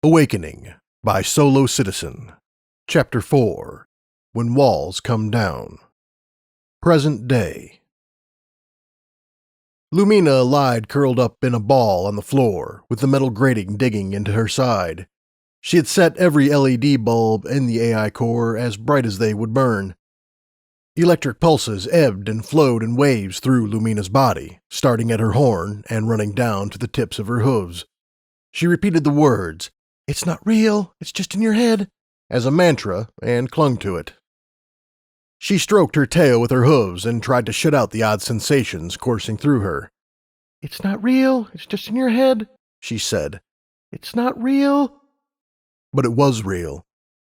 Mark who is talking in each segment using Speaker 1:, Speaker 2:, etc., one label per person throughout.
Speaker 1: Awakening by Solocitizen. Chapter 4. When Walls Come Down. Present Day. Lumina lied curled up in a ball on the floor, with the metal grating digging into her side. She had set every LED bulb in the AI core as bright as they would burn. Electric pulses ebbed and flowed in waves through Lumina's body, starting at her horn and running down to the tips of her hooves. She repeated the words, "It's not real, it's just in your head," as a mantra and clung to it. She stroked her tail with her hooves and tried to shut out the odd sensations coursing through her. "It's not real, it's just in your head," she said. "It's not real." But it was real.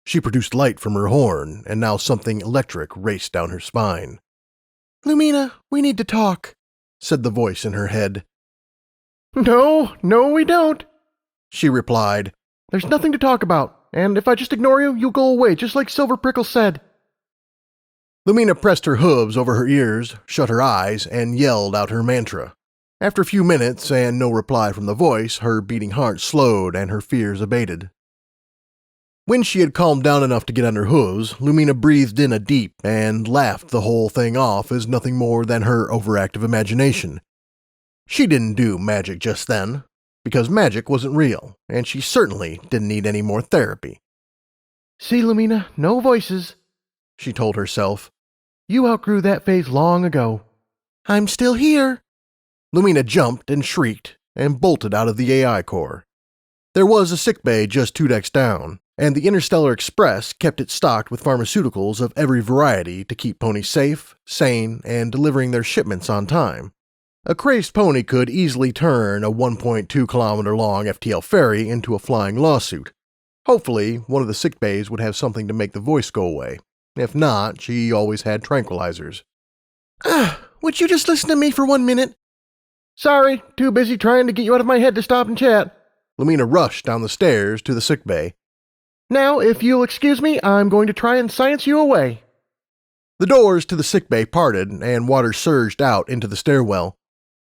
Speaker 1: She produced light from her horn, and now something electric raced down her spine. "Lumina, we need to talk," said the voice in her head. No, we don't," she replied. "There's nothing to talk about, and if I just ignore you, you'll go away, just like Silver Prickle said." Lumina pressed her hooves over her ears, shut her eyes, and yelled out her mantra. After a few minutes and no reply from the voice, her beating heart slowed and her fears abated. When she had calmed down enough to get on her hooves, Lumina breathed in a deep and laughed the whole thing off as nothing more than her overactive imagination. She didn't do magic just then, because magic wasn't real, and she certainly didn't need any more therapy. "See, Lumina, no voices," she told herself. "You outgrew that phase long ago." "I'm still here." Lumina jumped and shrieked and bolted out of the AI core. There was a sickbay just 2 decks down, and the Interstellar Express kept it stocked with pharmaceuticals of every variety to keep ponies safe, sane, and delivering their shipments on time. A crazed pony could easily turn a 1.2-kilometer-long FTL ferry into a flying lawsuit. Hopefully, one of the sickbays would have something to make the voice go away. If not, she always had tranquilizers. Would you just listen to me for 1 minute?" "Sorry, too busy trying to get you out of my head to stop and chat." Lumina rushed down the stairs to the sickbay. "Now, if you'll excuse me, I'm going to try and science you away." The doors to the sickbay parted, and water surged out into the stairwell.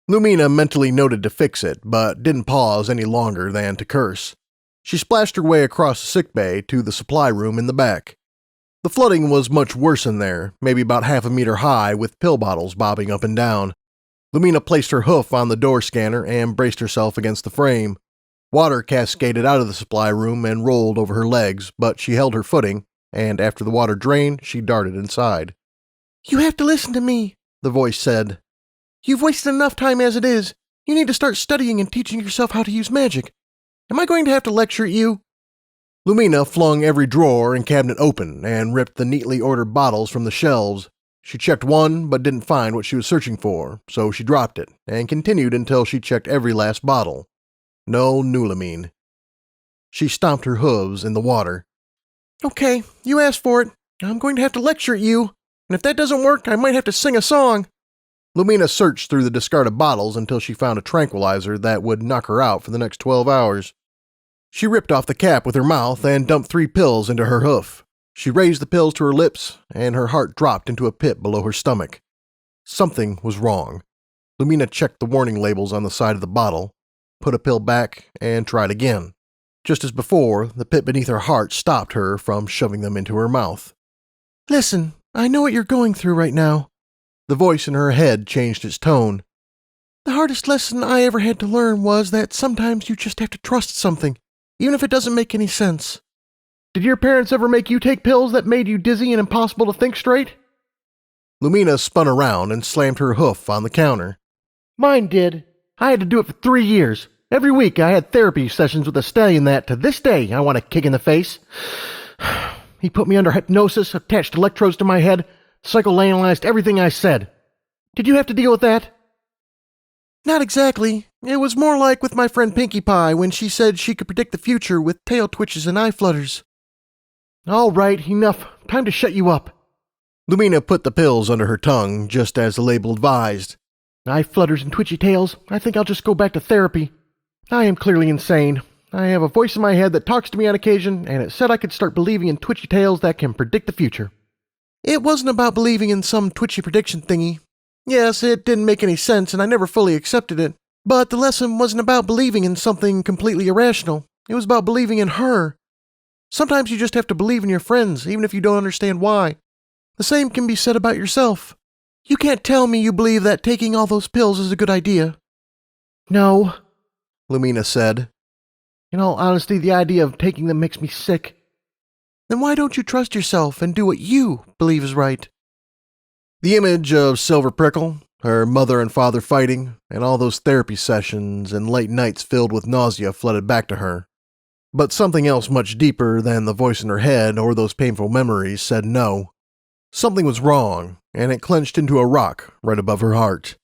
Speaker 1: Lumina mentally noted to fix it, but didn't pause any longer than to curse. She splashed her way across the sickbay to the supply room in the back. The flooding was much worse in there, maybe about half a meter high, with pill bottles bobbing up and down. Lumina placed her hoof on the door scanner and braced herself against the frame. Water cascaded out of the supply room and rolled over her legs, but she held her footing, and after the water drained, she darted inside. "You have to listen to me," the voice said. "You've wasted enough time as it is. You need to start studying and teaching yourself how to use magic. Am I going to have to lecture at you?" Lumina flung every drawer and cabinet open and ripped the neatly ordered bottles from the shelves. She checked one, but didn't find what she was searching for, so she dropped it, and continued until she checked every last bottle. No Nulamine. She stomped her hooves in the water. "Okay, you asked for it. I'm going to have to lecture at you, and if that doesn't work, I might have to sing a song." Lumina searched through the discarded bottles until she found a tranquilizer that would knock her out for the next 12 hours. She ripped off the cap with her mouth and dumped 3 pills into her hoof. She raised the pills to her lips, and her heart dropped into a pit below her stomach. Something was wrong. Lumina checked the warning labels on the side of the bottle, put a pill back, and tried again. Just as before, the pit beneath her heart stopped her from shoving them into her mouth. "Listen, I know what you're going through right now." The voice in her head changed its tone. "The hardest lesson I ever had to learn was that sometimes you just have to trust something, even if it doesn't make any sense." "Did your parents ever make you take pills that made you dizzy and impossible to think straight?" Lumina spun around and slammed her hoof on the counter. "Mine did. I had to do it for 3 years. Every week I had therapy sessions with a stallion that, to this day, I want to kick in the face. He put me under hypnosis, attached electrodes to my head, psychoanalyzed everything I said. Did you have to deal with that?" "Not exactly. It was more like with my friend Pinkie Pie when she said she could predict the future with tail twitches and eye flutters." "All right, enough. Time to shut you up." Lumina put the pills under her tongue, just as the label advised. "Eye flutters and twitchy tails. I think I'll just go back to therapy. I am clearly insane. I have a voice in my head that talks to me on occasion, and it said I could start believing in twitchy tales that can predict the future." "It wasn't about believing in some twitchy prediction thingy. Yes, it didn't make any sense, and I never fully accepted it. But the lesson wasn't about believing in something completely irrational. It was about believing in her. Sometimes you just have to believe in your friends, even if you don't understand why. The same can be said about yourself. You can't tell me you believe that taking all those pills is a good idea." "No," Lumina said. "In all honesty, the idea of taking them makes me sick." "Then why don't you trust yourself and do what you believe is right?" The image of Silver Prickle, her mother and father fighting, and all those therapy sessions and late nights filled with nausea flooded back to her. But something else much deeper than the voice in her head or those painful memories said no. Something was wrong, and it clenched into a rock right above her heart.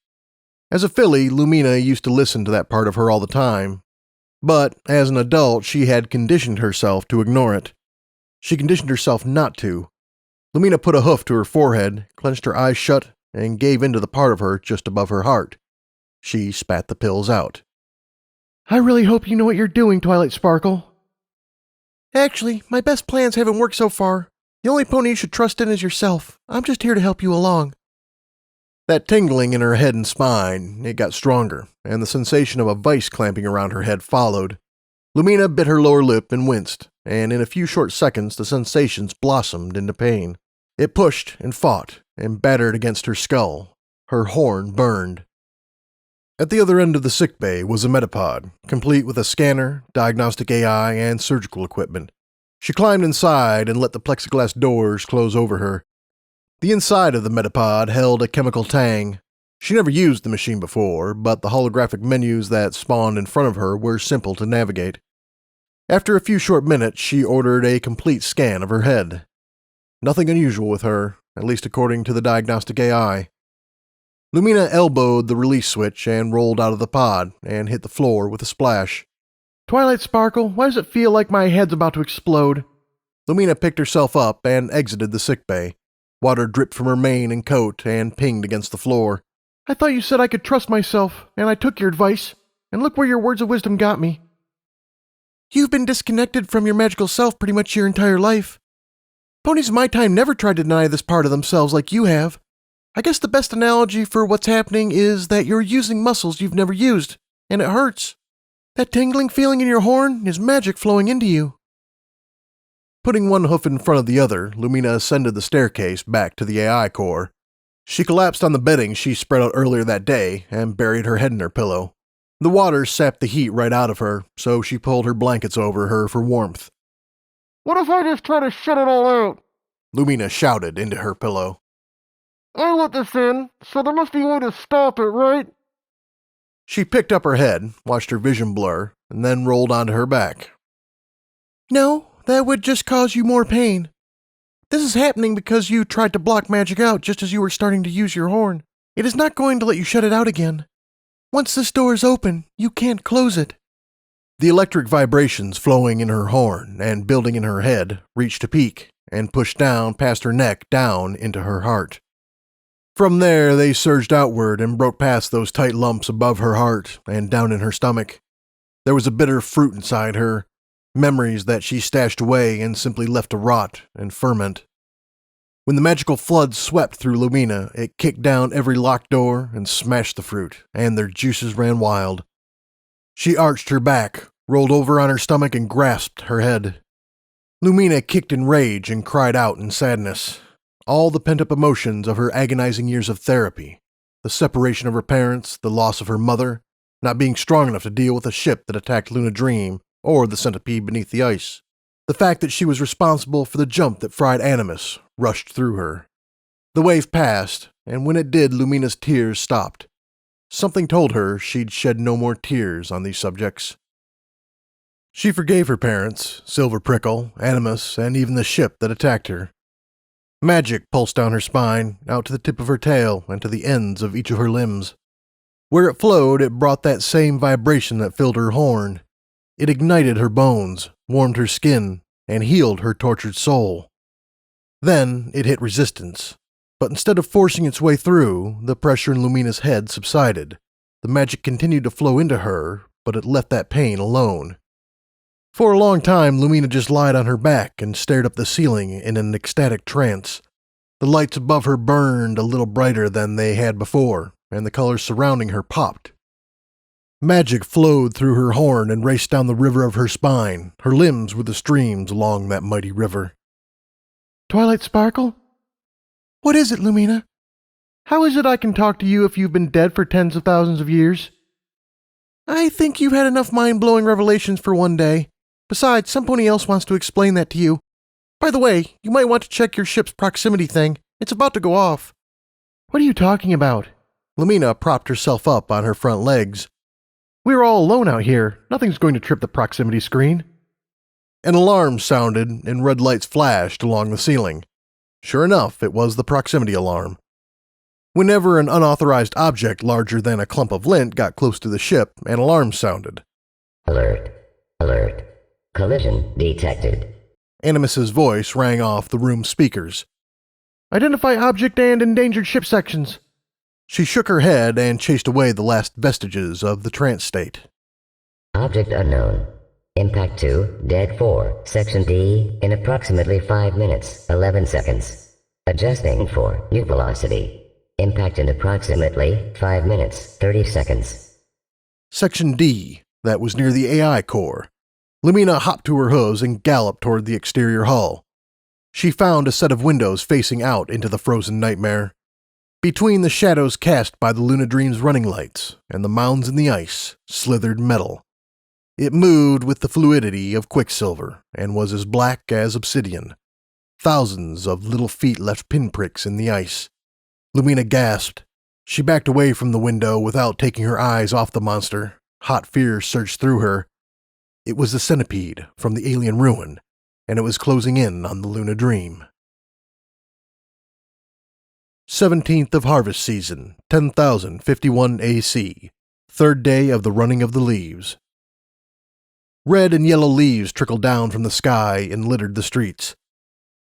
Speaker 1: As a filly, Lumina used to listen to that part of her all the time. But as an adult, she had conditioned herself to ignore it. She conditioned herself not to. Lumina put a hoof to her forehead, clenched her eyes shut, and gave in to the part of her just above her heart. She spat the pills out. "I really hope you know what you're doing, Twilight Sparkle." "Actually, my best plans haven't worked so far. The only pony you should trust in is yourself. I'm just here to help you along." That tingling in her head and spine, it got stronger, and the sensation of a vice clamping around her head followed. Lumina bit her lower lip and winced, and in a few short seconds the sensations blossomed into pain. It pushed and fought and battered against her skull. Her horn burned. At the other end of the sickbay was a metapod, complete with a scanner, diagnostic AI, and surgical equipment. She climbed inside and let the plexiglass doors close over her. The inside of the metapod held a chemical tang. She never used the machine before, but the holographic menus that spawned in front of her were simple to navigate. After a few short minutes, she ordered a complete scan of her head. Nothing unusual with her, at least according to the diagnostic AI. Lumina elbowed the release switch and rolled out of the pod and hit the floor with a splash. "Twilight Sparkle, why does it feel like my head's about to explode?" Lumina picked herself up and exited the sickbay. Water dripped from her mane and coat and pinged against the floor. "I thought you said I could trust myself, and I took your advice, and look where your words of wisdom got me." "You've been disconnected from your magical self pretty much your entire life. Ponies of my time never tried to deny this part of themselves like you have. I guess the best analogy for what's happening is that you're using muscles you've never used, and it hurts. That tingling feeling in your horn is magic flowing into you." Putting one hoof in front of the other, Lumina ascended the staircase back to the AI core. She collapsed on the bedding she spread out earlier that day and buried her head in her pillow. The water sapped the heat right out of her, so she pulled her blankets over her for warmth.
Speaker 2: "What if I just try to shut it all out?"
Speaker 1: Lumina shouted into her pillow.
Speaker 2: "I let this in, so there must be a way to stop it, right?"
Speaker 1: She picked up her head, watched her vision blur, and then rolled onto her back. "No, that would just cause you more pain. This is happening because you tried to block magic out just as you were starting to use your horn. It is not going to let you shut it out again. Once this door is open, you can't close it." The electric vibrations flowing in her horn and building in her head reached a peak and pushed down past her neck down into her heart. From there, they surged outward and broke past those tight lumps above her heart and down in her stomach. There was a bitter fruit inside her, memories that she stashed away and simply left to rot and ferment. When the magical flood swept through Lumina, it kicked down every locked door and smashed the fruit, and their juices ran wild. She arched her back, rolled over on her stomach, and grasped her head. Lumina kicked in rage and cried out in sadness. All the pent-up emotions of her agonizing years of therapy, the separation of her parents, the loss of her mother, not being strong enough to deal with a ship that attacked Luna Dream, or the centipede beneath the ice. The fact that she was responsible for the jump that fried Animus rushed through her. The wave passed, and when it did, Lumina's tears stopped. Something told her she'd shed no more tears on these subjects. She forgave her parents, Silver Prickle, Animus, and even the ship that attacked her. Magic pulsed down her spine, out to the tip of her tail, and to the ends of each of her limbs. Where it flowed, it brought that same vibration that filled her horn. It ignited her bones, warmed her skin, and healed her tortured soul. Then it hit resistance, but instead of forcing its way through, the pressure in Lumina's head subsided. The magic continued to flow into her, but it left that pain alone. For a long time, Lumina just lied on her back and stared up the ceiling in an ecstatic trance. The lights above her burned a little brighter than they had before, and the colors surrounding her popped. Magic flowed through her horn and raced down the river of her spine. Her limbs were the streams along that mighty river.
Speaker 2: Twilight Sparkle? What is it, Lumina? How is it I can talk to you if you've been dead for tens of thousands of years? I think you've had enough mind-blowing revelations for one day. Besides, somebody else wants to explain that to you. By the way, you might want to check your ship's proximity thing. It's about to go off. What are you talking about?
Speaker 1: Lumina propped herself up on her front legs.
Speaker 2: We're all alone out here. Nothing's going to trip the proximity screen.
Speaker 1: An alarm sounded and red lights flashed along the ceiling. Sure enough, it was the proximity alarm. Whenever an unauthorized object larger than a clump of lint got close to the ship, an alarm sounded.
Speaker 3: Alert. Alert. Collision detected.
Speaker 1: Animus's voice rang off the room's speakers.
Speaker 2: Identify object and endangered ship sections.
Speaker 1: She shook her head and chased away the last vestiges of the trance state.
Speaker 3: Object unknown. Impact 2, Dead 4, Section D, in approximately 5 minutes, 11 seconds. Adjusting for new velocity. Impact in approximately 5 minutes, 30 seconds.
Speaker 1: Section D, that was near the AI core. Lumina hopped to her hooves and galloped toward the exterior hull. She found a set of windows facing out into the frozen nightmare. Between the shadows cast by the Lunadream's running lights and the mounds in the ice slithered metal. It moved with the fluidity of quicksilver and was as black as obsidian. Thousands of little feet left pinpricks in the ice. Lumina gasped. She backed away from the window without taking her eyes off the monster. Hot fear surged through her. It was the centipede from the alien ruin, and it was closing in on the Lunadream. 17th of harvest season, 10,051 AC. Third day of the running of the leaves. Red and yellow leaves trickled down from the sky and littered the streets.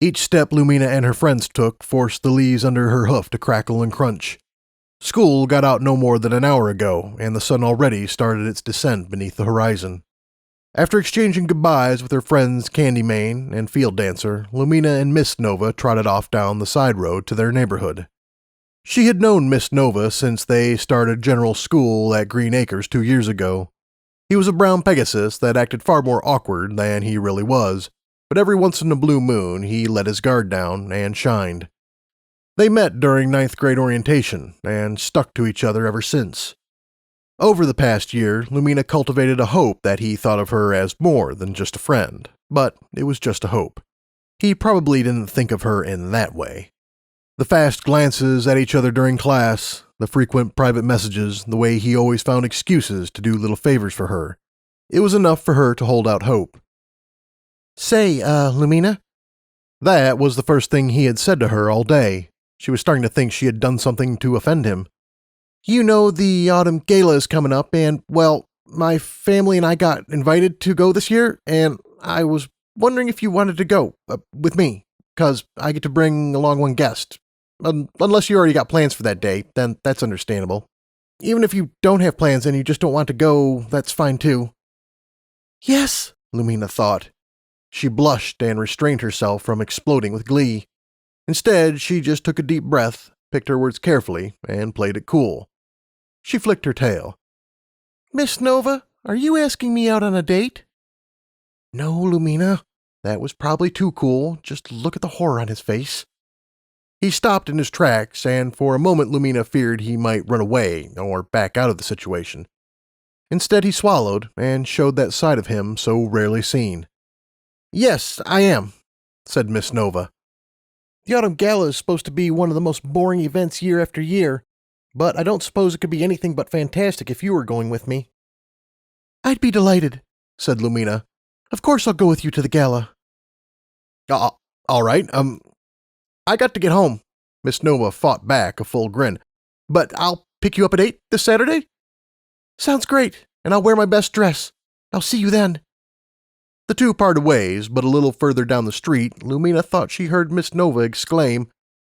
Speaker 1: Each step Lumina and her friends took forced the leaves under her hoof to crackle and crunch. School got out no more than an hour ago, and the sun already started its descent beneath the horizon. After exchanging goodbyes with her friends Candymane and Field Dancer, Lumina and Miss Nova trotted off down the side road to their neighborhood. She had known Miss Nova since they started general school at Green Acres 2 years ago. He was a brown Pegasus that acted far more awkward than he really was, but every once in a blue moon he let his guard down and shined. They met during 9th grade orientation and stuck to each other ever since. Over the past year, Lumina cultivated a hope that he thought of her as more than just a friend, but it was just a hope. He probably didn't think of her in that way. The fast glances at each other during class, the frequent private messages, the way he always found excuses to do little favors for her. It was enough for her to hold out hope. Say, Lumina? That was the first thing he had said to her all day. She was starting to think she had done something to offend him. You know the autumn gala is coming up, and, well, my family and I got invited to go this year, and I was wondering if you wanted to go with me, 'cause I get to bring along one guest. Unless you already got plans for that day, then that's understandable. Even if you don't have plans and you just don't want to go, that's fine too. Yes, Lumina thought. She blushed and restrained herself from exploding with glee. Instead, she just took a deep breath, picked her words carefully, and played it cool. She flicked her tail. Miss Nova, are you asking me out on a date? No, Lumina. That was probably too cool. Just look at the horror on his face. He stopped in his tracks, and for a moment Lumina feared he might run away or back out of the situation. Instead he swallowed and showed that side of him so rarely seen. Yes, I am, said Miss Nova. The Autumn Gala is supposed to be one of the most boring events year after year, but I don't suppose it could be anything but fantastic if you were going with me. I'd be delighted, said Lumina. Of course I'll go with you to the gala. All right, I got to get home. Miss Nova fought back a full grin. But I'll pick you up at 8 this Saturday? Sounds great, and I'll wear my best dress. I'll see you then. The two parted ways, but a little further down the street, Lumina thought she heard Miss Nova exclaim,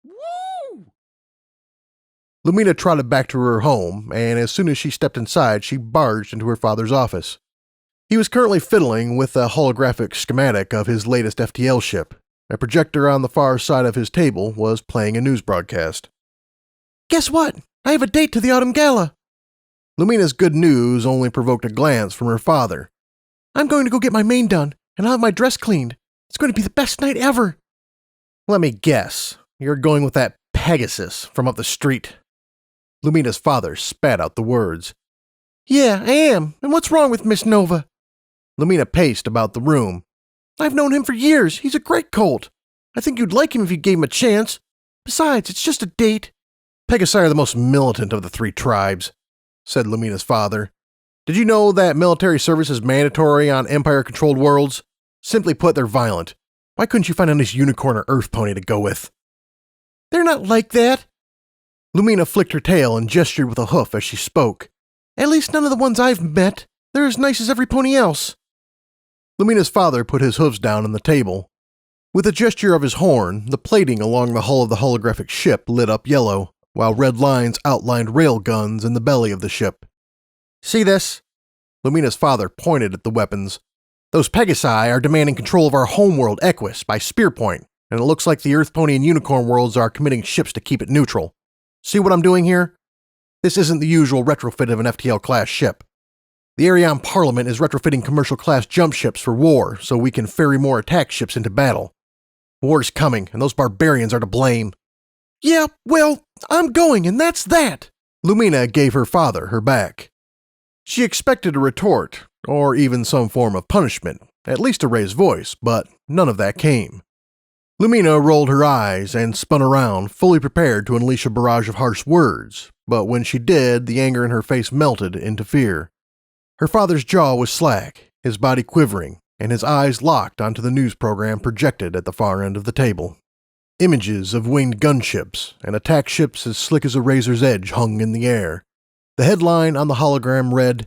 Speaker 1: Woo! Lumina trotted back to her home, and as soon as she stepped inside, she barged into her father's office. He was currently fiddling with a holographic schematic of his latest FTL ship. A projector on the far side of his table was playing a news broadcast. Guess what? I have a date to the Autumn Gala. Lumina's good news only provoked a glance from her father.
Speaker 2: I'm going to go get my mane done, and I'll have my dress cleaned. It's going to be the best night ever.
Speaker 1: Let me guess, you're going with that Pegasus from up the street. Lumina's father spat out the words.
Speaker 2: Yeah, I am. And what's wrong with Miss Nova?
Speaker 1: Lumina paced about the room.
Speaker 2: I've known him for years. He's a great colt. I think you'd like him if you gave him a chance. Besides, it's just a date.
Speaker 1: Pegasi are the most militant of the three tribes, said Lumina's father. Did you know that military service is mandatory on Empire-controlled worlds? Simply put, they're violent. Why couldn't you find a nice unicorn or earth pony to go with?
Speaker 2: They're not like that.
Speaker 1: Lumina flicked her tail and gestured with a hoof as she spoke.
Speaker 2: At least none of the ones I've met. They're as nice as every pony else.
Speaker 1: Lumina's father put his hooves down on the table. With a gesture of his horn, the plating along the hull of the holographic ship lit up yellow, while red lines outlined rail guns in the belly of the ship. See this? Lumina's father pointed at the weapons. Those Pegasi are demanding control of our homeworld, Equus, by Spearpoint, and it looks like the Earth Pony and Unicorn worlds are committing ships to keep it neutral. See what I'm doing here? This isn't the usual retrofit of an FTL-class ship. The Arion Parliament is retrofitting commercial-class jump ships for war so we can ferry more attack ships into battle. War's coming, and those barbarians are to blame.
Speaker 2: Yeah, well, I'm going, and that's that.
Speaker 1: Lumina gave her father her back. She expected a retort, or even some form of punishment, at least a raised voice, but none of that came. Lumina rolled her eyes and spun around, fully prepared to unleash a barrage of harsh words, but when she did, the anger in her face melted into fear. Her father's jaw was slack, his body quivering, and his eyes locked onto the news program projected at the far end of the table. Images of winged gunships and attack ships as slick as a razor's edge hung in the air. The headline on the hologram read,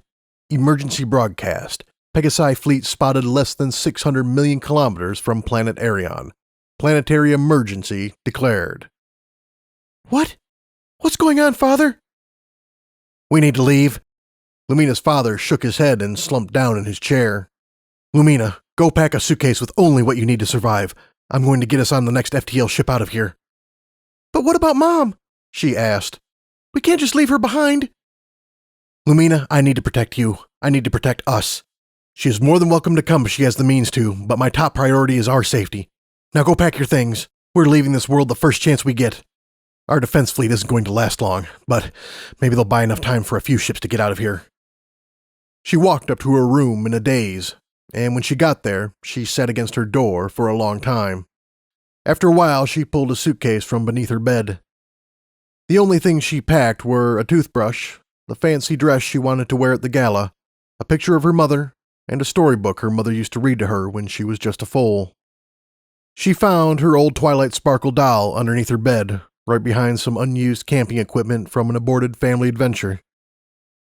Speaker 1: Emergency Broadcast. Pegasi Fleet spotted less than 600 million kilometers from planet Arion. Planetary emergency declared.
Speaker 2: What? What's going on, Father?
Speaker 1: We need to leave. Lumina's father shook his head and slumped down in his chair. Lumina, go pack a suitcase with only what you need to survive. I'm going to get us on the next FTL ship out of here.
Speaker 2: But what about Mom? She asked. We can't just leave her behind.
Speaker 1: Lumina, I need to protect you. I need to protect us. She is more than welcome to come if she has the means to, but my top priority is our safety. Now go pack your things. We're leaving this world the first chance we get. Our defense fleet isn't going to last long, but maybe they'll buy enough time for a few ships to get out of here. She walked up to her room in a daze, and when she got there, she sat against her door for a long time. After a while, she pulled a suitcase from beneath her bed. The only things she packed were a toothbrush, the fancy dress she wanted to wear at the gala, a picture of her mother, and a storybook her mother used to read to her when she was just a foal. She found her old Twilight Sparkle doll underneath her bed, right behind some unused camping equipment from an aborted family adventure.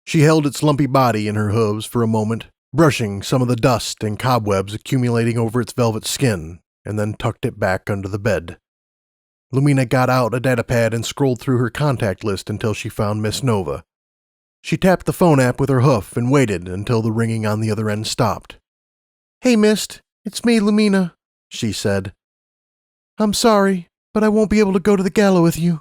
Speaker 1: She held its lumpy body in her hooves for a moment, brushing some of the dust and cobwebs accumulating over its velvet skin, and then tucked it back under the bed. Lumina got out a datapad and scrolled through her contact list until she found Miss Nova. She tapped the phone app with her hoof and waited until the ringing on the other end stopped.
Speaker 2: Hey, Mist, it's me, Lumina, she said. I'm sorry, but I won't be able to go to the gala with you.